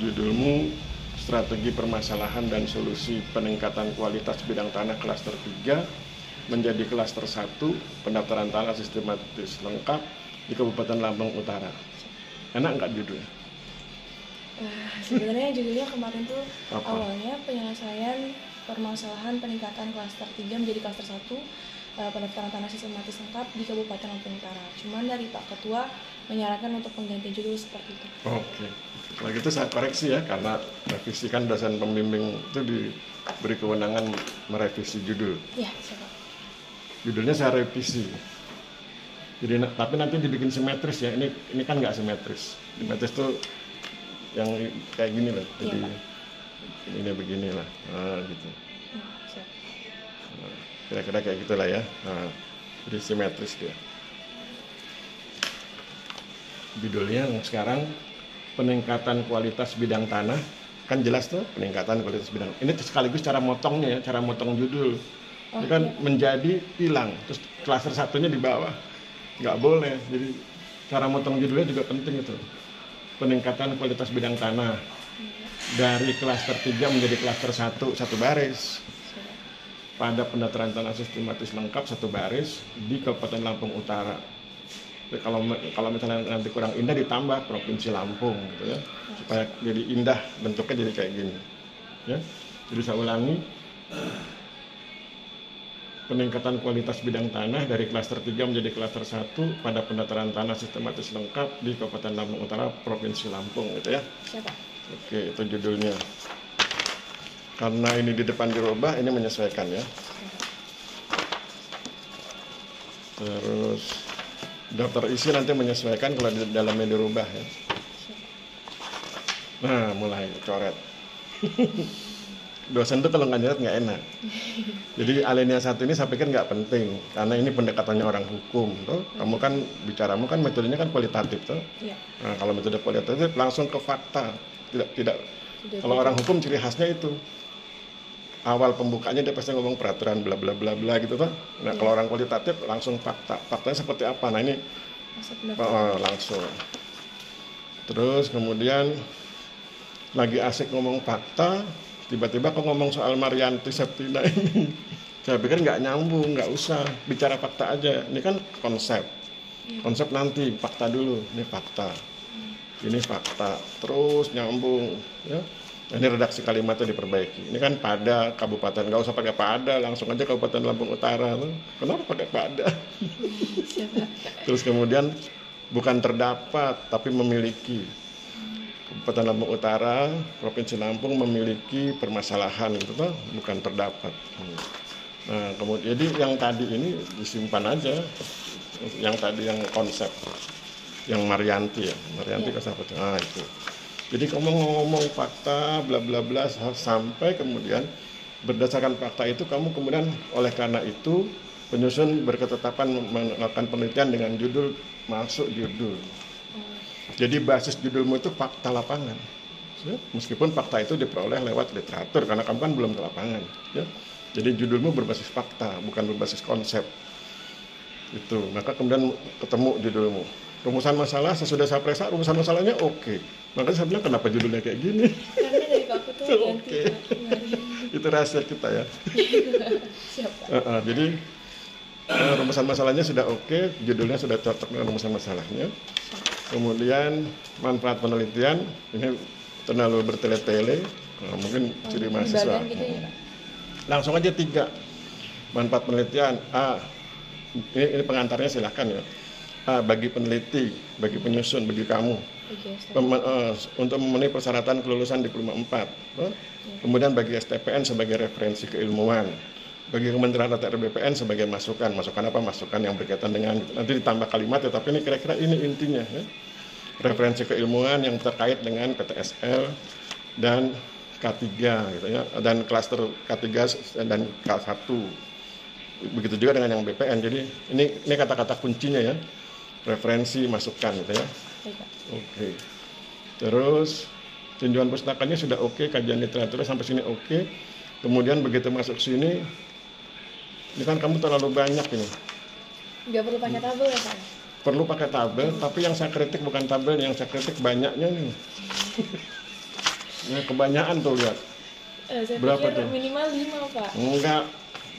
Judulmu Strategi Permasalahan dan Solusi Peningkatan Kualitas Bidang Tanah Klaster 3 menjadi Klaster 1 Pendaftaran Tanah Sistematis Lengkap di Kabupaten Lampung Utara. Enak nggak judulnya? Sebenarnya judulnya kemarin tuh Apa? awalnya penyelesaian permasalahan peningkatan klaster 3 menjadi klaster 1 pendaftaran tanah sistematis lengkap di Kabupaten Lampung Utara. Cuman dari Pak Ketua menyarankan untuk pengganti judul seperti itu. Oke. Kalau gitu saya koreksi ya, karena revisi kan dosen pembimbing itu diberi kewenangan merevisi judul. Ya, siapa? Judulnya saya revisi. Jadi tapi nanti dibikin simetris ya. Ini kan nggak simetris. Simetris tuh yang kayak gini loh. Jadi ini beginilah. Nah, gitu. Siap. Nah, kira-kira kayak gitulah ya. Nah, jadi simetris dia. Judulnya yang sekarang peningkatan kualitas bidang tanah, kan jelas tuh peningkatan kualitas bidang. Ini sekaligus cara motongnya ya, cara motong judul. Ini kan menjadi hilang, terus klaster satunya di bawah, nggak boleh. Jadi cara motong judulnya juga penting itu. Peningkatan kualitas bidang tanah dari klaster 3 menjadi klaster 1 satu baris. Pada pendaftaran tanah sistematis lengkap satu baris di Kabupaten Lampung Utara. Kalau misalnya nanti kurang indah ditambah Provinsi Lampung gitu ya, supaya jadi indah, bentuknya jadi kayak gini ya. Jadi saya ulangi, peningkatan kualitas bidang tanah dari klaster 3 menjadi klaster 1 pada pendaftaran tanah sistematis lengkap di Kabupaten Lampung Utara Provinsi Lampung gitu ya. Siapa? Oke, itu judulnya. Karena ini di depan dirubah, ini menyesuaikan ya. Terus daftar isi nanti menyesuaikan kalau di dalamnya dirubah ya. Nah, mulai coret. Dosen tuh kalau nggak nyoret nggak enak. Jadi alinea 1 ini saya pikir nggak penting karena ini pendekatannya orang hukum tuh. Kamu kan bicaramu kan metodenya kan kualitatif tuh. Ya. Nah, kalau metode kualitatif langsung ke fakta. Tidak. Kalau orang hukum ciri khasnya itu. Awal pembukanya dia pasti ngomong peraturan bla bla bla bla gitu tuh. Nah, kalau orang kualitatif langsung fakta. Faktanya seperti apa? Nah, ini langsung. Terus kemudian lagi asik ngomong fakta, tiba-tiba kok ngomong soal Marianti Septina ini. Saya pikir nggak nyambung, nggak usah bicara fakta aja. Ini kan konsep. Konsep nanti, fakta dulu. Ini fakta. Ini fakta. Terus nyambung ya. Ini redaksi kalimatnya diperbaiki. Ini kan pada kabupaten, nggak usah pakai pada, langsung aja Kabupaten Lampung Utara. Kenapa pakai pada? Terus kemudian bukan terdapat, tapi memiliki. Kabupaten Lampung Utara, Provinsi Lampung memiliki permasalahan gitu tuh, bukan terdapat. Nah, kemudian jadi yang tadi ini disimpan aja, yang tadi yang konsep, yang Marianti ya, Marianti ya. Ah itu. Jadi kamu ngomong fakta bla bla bla sampai kemudian berdasarkan fakta itu kamu kemudian oleh karena itu penyusun berketetapan melakukan penelitian dengan judul masuk judul. Jadi basis judulmu itu fakta lapangan. Ya, meskipun fakta itu diperoleh lewat literatur karena kamu kan belum ke lapangan. Ya. Jadi judulmu berbasis fakta bukan berbasis konsep. Itu. Maka kemudian ketemu judulmu. Rumusan masalah sesudah saya periksa rumusan masalahnya oke. Makanya saya bilang kenapa judulnya kayak gini. Karena dari Pak Ketua Oke. Itu rahasia kita ya. Siapa? Jadi rumusan masalahnya sudah oke, judulnya sudah cocok dengan rumusan masalahnya. Kemudian manfaat penelitian ini terlalu bertele-tele, mungkin ciri mahasiswa. Gitu ya, Langsung aja 3 manfaat penelitian. Ini pengantarnya silahkan ya. Bagi peneliti, bagi penyusun, bagi kamu untuk memenuhi persyaratan kelulusan Diploma 4. Kemudian bagi STPN sebagai referensi keilmuan, bagi Kementerian ATR BPN sebagai masukan apa? Masukan yang berkaitan dengan nanti ditambah kalimat ya, tapi ini kira-kira ini intinya ya. Referensi keilmuan yang terkait dengan PTSL dan K3 gitu ya, dan klaster K3 dan K1. Begitu juga dengan yang BPN. Jadi ini kata-kata kuncinya ya. Referensi masukan gitu ya. Oke. Terus tinjauan pustakanya sudah oke, kajian literaturnya sampai sini oke. Kemudian begitu masuk sini, ini kan kamu terlalu banyak ini. Nggak perlu pakai tabel ya Pak? Perlu pakai tabel, tapi yang saya kritik bukan tabel, yang saya kritik banyaknya nih. Ya, kebanyakan tuh lihat. Saya Berapa pikir tuh? minimal 5 Pak. Enggak,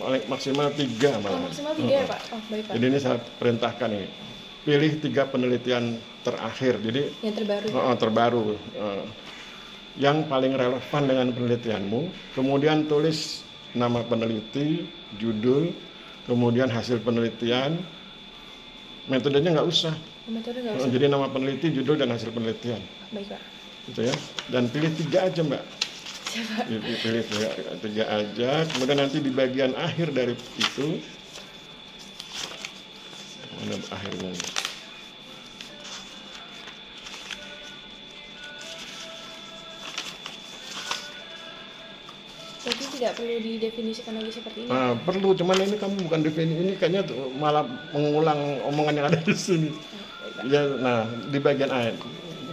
paling maksimal 3 Oh, malah. maksimal 3 ya Pak? Oh, baik Pak. Jadi ini saya perintahkan nih, pilih 3 penelitian terakhir. Jadi Yang terbaru. terbaru, yang paling relevan dengan penelitianmu. Kemudian tulis nama peneliti, judul, kemudian hasil penelitian. Metodenya nggak usah. Metode nggak usah. Jadi nama peneliti, judul, dan hasil penelitian. Baik Pak. Gitu ya. Dan pilih 3 aja Mbak. Siapa? Pilih 3 aja. Kemudian nanti di bagian akhir dari itu, mana akhirnya? Jadi tidak perlu didefinisikan lagi seperti ini. Perlu, cuman ini kamu bukan definisi, ini kayaknya malah mengulang omongan yang ada di sini. Ya, nah di bagian akhir,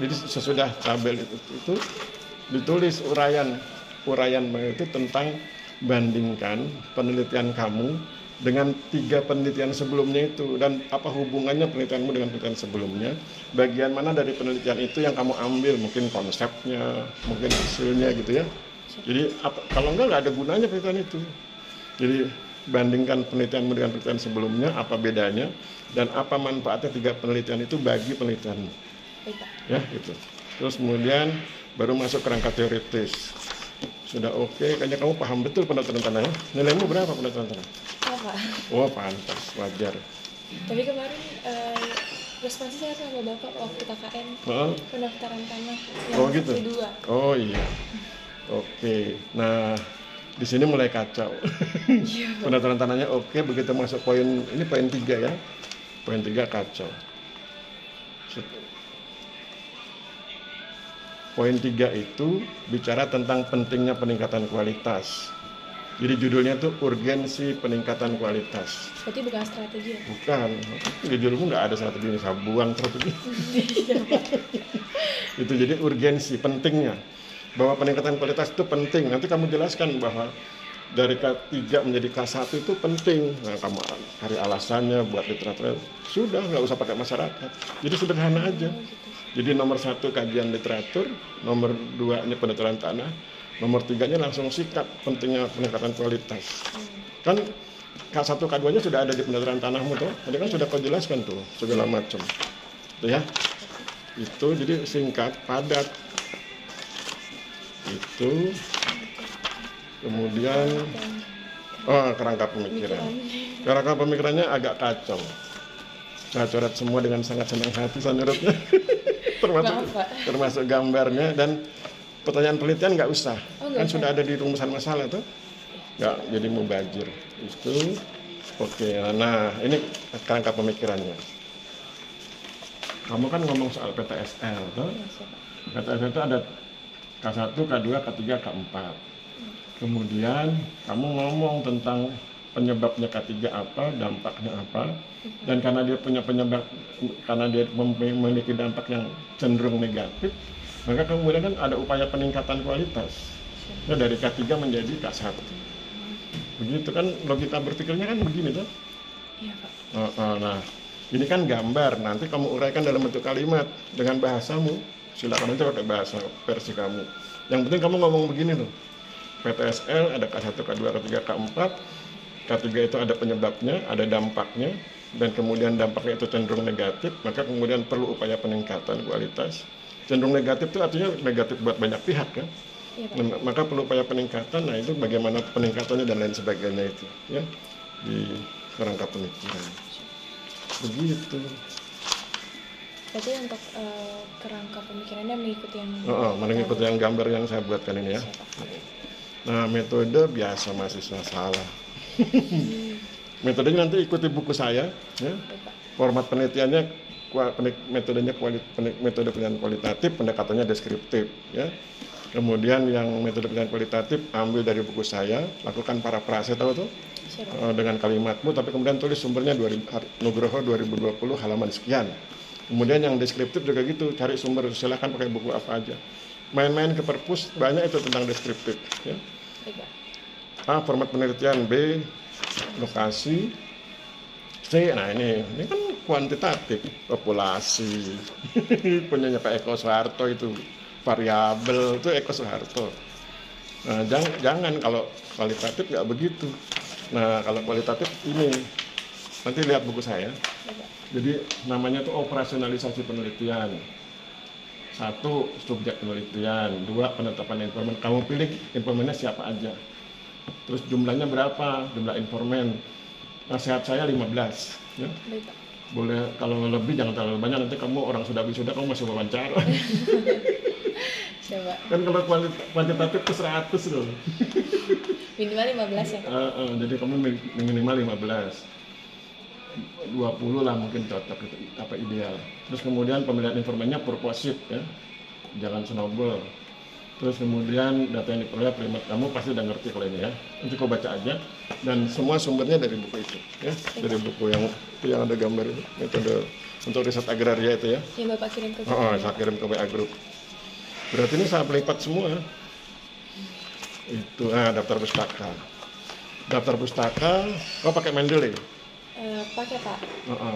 jadi sesudah tabel itu ditulis uraian itu tentang bandingkan penelitian kamu dengan 3 penelitian sebelumnya itu, dan apa hubungannya penelitianmu dengan penelitian sebelumnya, bagian mana dari penelitian itu yang kamu ambil, mungkin konsepnya, mungkin hasilnya gitu ya. Jadi kalau nggak ada gunanya penelitian itu. Jadi bandingkan penelitianmu dengan penelitian sebelumnya, apa bedanya dan apa manfaatnya 3 penelitian itu bagi penelitianmu. Ya gitu. Terus kemudian baru masuk kerangka teoritis. Sudah oke, kayaknya kamu paham betul pendaftaran tanahnya. Nilaimu berapa pendaftaran tanah? Apa? Oh pantas, wajar. Tapi kemarin responsi saya sama Bapak waktu KKN pendaftaran tanah yang gitu? kedua. Oh iya. Oke, nah di sini mulai kacau. Pendaftaran tanahnya oke, begitu masuk poin ini poin 3 ya. Poin 3 kacau. Poin 3 itu bicara tentang pentingnya peningkatan kualitas. Jadi judulnya tuh urgensi peningkatan kualitas. Berarti bukan strategi ya? Bukan, di judulmu nggak ada strategi ini, saya buang strategi. Itu jadi urgensi, pentingnya. Bahwa peningkatan kualitas itu penting. Nanti kamu jelaskan bahwa dari K3 menjadi K1 itu penting. Nah, kamu cari alasannya buat literatur. Sudah, nggak usah pakai masyarakat. Jadi sederhana aja. Jadi nomor 1 kajian literatur, nomor 2-nya pendaftaran tanah, nomor 3-nya langsung sikap pentingnya peningkatan kualitas. Kan K1, K2-nya sudah ada di pendaftaran tanahmu tuh. Tadi kan sudah kau jelaskan tuh segala macam. Tuh ya. Itu jadi singkat, padat. Itu kemudian kerangka pemikiran. Kerangka pemikirannya agak kacau. Saya coret semua dengan sangat senang hati saya nyorotnya. termasuk gambarnya, dan pertanyaan penelitian nggak usah. Kan sudah ada di rumusan masalah tuh. Nggak jadi mubazir. Itu oke. Nah, ini kerangka pemikirannya. Kamu kan ngomong soal PTSL tuh. PTSL itu ada K1, K2, K3, K4. Kemudian kamu ngomong tentang penyebabnya K3 apa, dampaknya apa, dan karena dia punya penyebab, karena dia memiliki dampak yang cenderung negatif, maka kemudian kan ada upaya peningkatan kualitas. Ya, dari K3 menjadi K1. Begitu kan logika berpikirnya kan begini tuh. Iya Pak. Nah, ini kan gambar, nanti kamu uraikan dalam bentuk kalimat dengan bahasamu. Silakan aja pakai bahasa versi kamu. Yang penting kamu ngomong begini loh. PTSL ada K1, K2, K3, K4. K3 itu ada penyebabnya, ada dampaknya, dan kemudian dampaknya itu cenderung negatif, maka kemudian perlu upaya peningkatan kualitas. Cenderung negatif itu artinya negatif buat banyak pihak kan. Ya, maka perlu upaya peningkatan. Nah, itu bagaimana peningkatannya dan lain sebagainya itu ya di kerangka pemikiran. Begitu. Berarti untuk kerangka pemikirannya mengikuti yang mengikuti yang gambar yang saya buatkan ini ya. Nah, metode biasa mahasiswa salah. Metodenya nanti ikuti buku saya ya. Format penelitiannya metodenya metode penelitian kualitatif, pendekatannya deskriptif ya. Kemudian yang metode penelitian kualitatif ambil dari buku saya, lakukan parafrase tahu tuh dengan kalimatmu, tapi kemudian tulis sumbernya Nugroho 2020 halaman sekian. Kemudian yang deskriptif juga gitu, cari sumber, silahkan pakai buku apa aja. Main-main ke perpus banyak itu tentang deskriptif ya. Format penelitian, B lokasi, C. Nah ini kan kuantitatif, populasi punyanya Pak Eko Soeharto itu variabel itu Eko Soeharto. Nah, jangan kalau kualitatif nggak begitu. Nah, kalau kualitatif ini, nanti lihat buku saya. Jadi namanya tuh operasionalisasi penelitian. 1, subjek penelitian. 2, penetapan informan. Kamu pilih informannya siapa aja. Terus jumlahnya berapa? Jumlah informan. Nasihat saya 15. Ya. Boleh, kalau lebih jangan terlalu banyak, nanti kamu orang sudah wisuda kamu masih wawancara. Coba. Kan kalau kuantitatif itu 100 loh. Minimal 15 ya, Kak? Jadi kamu minimal 15. 20 lah mungkin cocok, itu apa ideal. Terus kemudian pemilihan informannya purposive ya. Jangan snowball. Terus kemudian data yang diperoleh primat, kamu pasti udah ngerti kalau ini ya. Nanti kau baca aja, dan semua sumbernya dari buku itu ya. Dari buku yang ada gambar itu, metode untuk riset agraria itu ya. Yang Bapak kirim ke WA. Saya kirim ke WA Group. Berarti ini saya pelipat semua. Itu daftar pustaka. Daftar pustaka, kau pakai Mendeley? Pakai, Pak.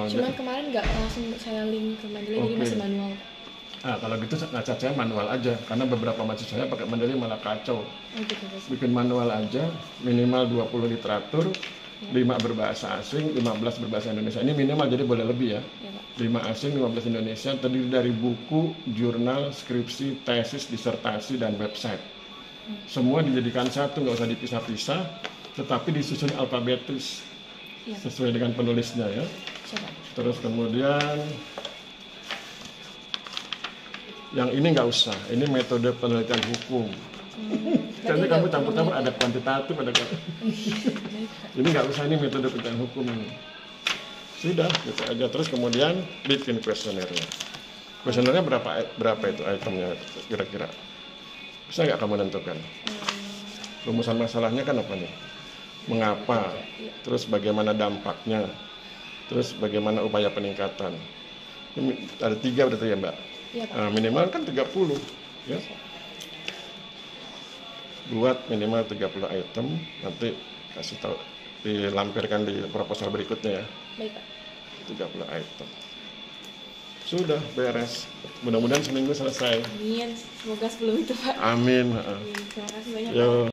Cuman kemarin nggak langsung saya link ke Mendeley, jadi masih manual. Kalau gitu ngacat saya manual aja, karena beberapa mahasiswa saya pakai Mendeley malah kacau. Bikin manual aja, minimal 20 literatur, 5 berbahasa asing, 15 berbahasa Indonesia. Ini minimal, jadi boleh lebih ya. 5 asing, 15 Indonesia, terdiri dari buku, jurnal, skripsi, tesis, disertasi, dan website. Semua dijadikan satu, nggak usah dipisah-pisah, tetapi disusun alfabetis sesuai dengan penulisnya ya. Terus kemudian yang ini nggak usah, ini metode penelitian hukum. Jadi kamu campur-campur, ada kuantitatif, ada ini nggak usah, ini metode penelitian hukum ini. Sudah, gitu aja. Terus kemudian bikin kuesionernya. Kuesionernya berapa itu itemnya kira-kira? Bisa nggak kamu tentukan? Rumusan masalahnya kan apa nih? Mengapa? Terus bagaimana dampaknya? Terus bagaimana upaya peningkatan? Ini ada 3 berarti ya, Mbak? Iya, Pak. Minimal kan 30 ya. Buat minimal 30 item, nanti kasih tahu, dilampirkan di proposal berikutnya ya. Baik, Pak. 30 item. Sudah beres. Mudah-mudahan seminggu selesai. Amin. Semoga sebelum itu, Pak. Amin. Terima kasih banyak, Yo. Pak.